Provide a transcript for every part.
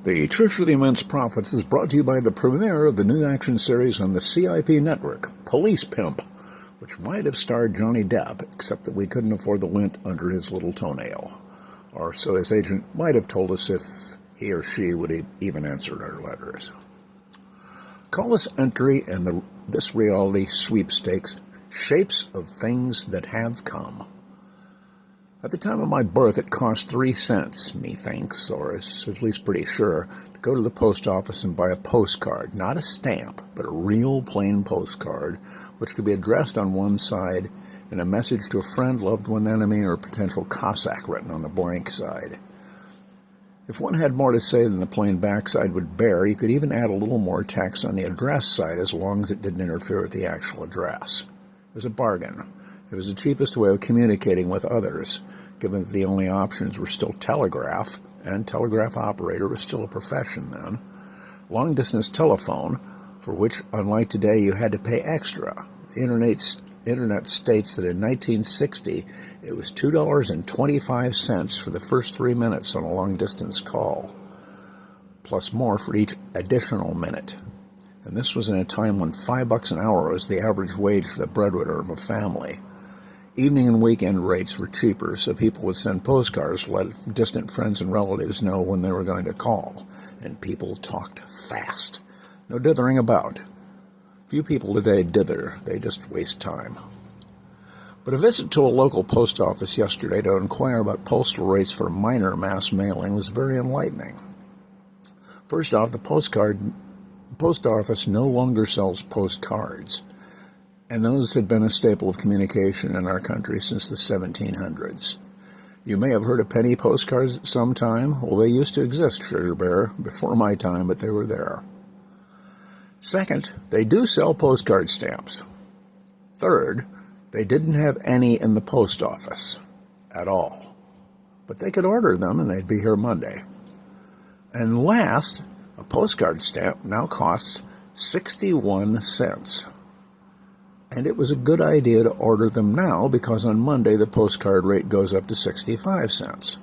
The Church of the Immense Prophets is brought to you by the premiere of the new action series on the CIP network, Police Pimp, which might have starred Johnny Depp, except that we couldn't afford the lint under his little toenail. Or so his agent might have told us if he or she would have even answered our letters. Call this entry and this reality sweepstakes Shapes of Things That Have Come. At the time of my birth, it cost 3 cents, methinks, or is at least pretty sure, to go to the post office and buy a postcard. Not a stamp, but a real plain postcard, which could be addressed on one side and a message to a friend, loved one, enemy, or a potential Cossack written on the blank side. If one had more to say than the plain backside would bear, you could even add a little more text on the address side as long as it didn't interfere with the actual address. It was a bargain. It was the cheapest way of communicating with others, given that the only options were still telegraph, and telegraph operator was still a profession then. Long-distance telephone, for which, unlike today, you had to pay extra. The Internet states that in 1960, it was $2.25 for the first 3 minutes on a long-distance call, plus more for each additional minute. And this was in a time when $5 an hour was the average wage for the breadwinner of a family. Evening and weekend rates were cheaper, so people would send postcards to let distant friends and relatives know when they were going to call. And people talked fast. No dithering about. Few people today dither. They just waste time. But a visit to a local post office yesterday to inquire about postal rates for minor mass mailing was very enlightening. First off, the post office no longer sells postcards. And those had been a staple of communication in our country since the 1700s. You may have heard of penny postcards at some time. Well, they used to exist, Sugar Bear, before my time, but they were there. Second, they do sell postcard stamps. Third, they didn't have any in the post office at all. But they could order them and they'd be here Monday. And last, a postcard stamp now costs 61 cents. And it was a good idea to order them now because on Monday the postcard rate goes up to 65 cents.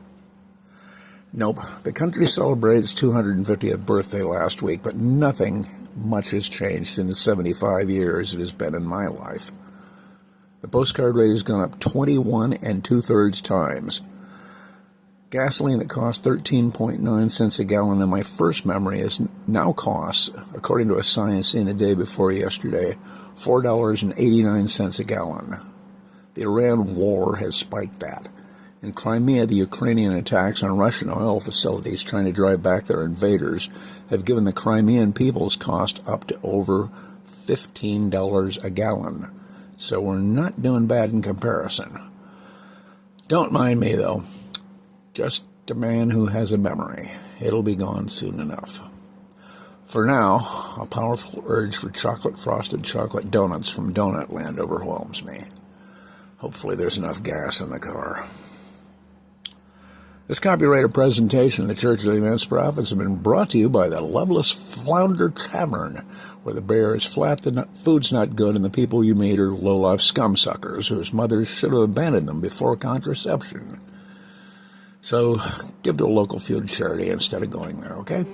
Nope, the country celebrated its 250th birthday last week, but nothing much has changed in the 75 years it has been in my life. The postcard rate has gone up 21 2/3 times. Gasoline that cost 13.9 cents a gallon in my first memory now costs, according to a sign seen the day before yesterday, $4.89 a gallon. The Iran war has spiked that. In Crimea, the Ukrainian attacks on Russian oil facilities trying to drive back their invaders have given the Crimean people's cost up to over $15 a gallon. So we're not doing bad in comparison. Don't mind me, though. Just a man who has a memory. It'll be gone soon enough. For now, a powerful urge for frosted chocolate donuts from Donutland overwhelms me. Hopefully there's enough gas in the car. This copyrighted presentation of the Church of the Immense Prophets has been brought to you by the Loveless Flounder Tavern, where the bear is flat, the food's not good, and the people you meet are low-life scumsuckers whose mothers should have abandoned them before contraception. So give to a local food charity instead of going there, okay?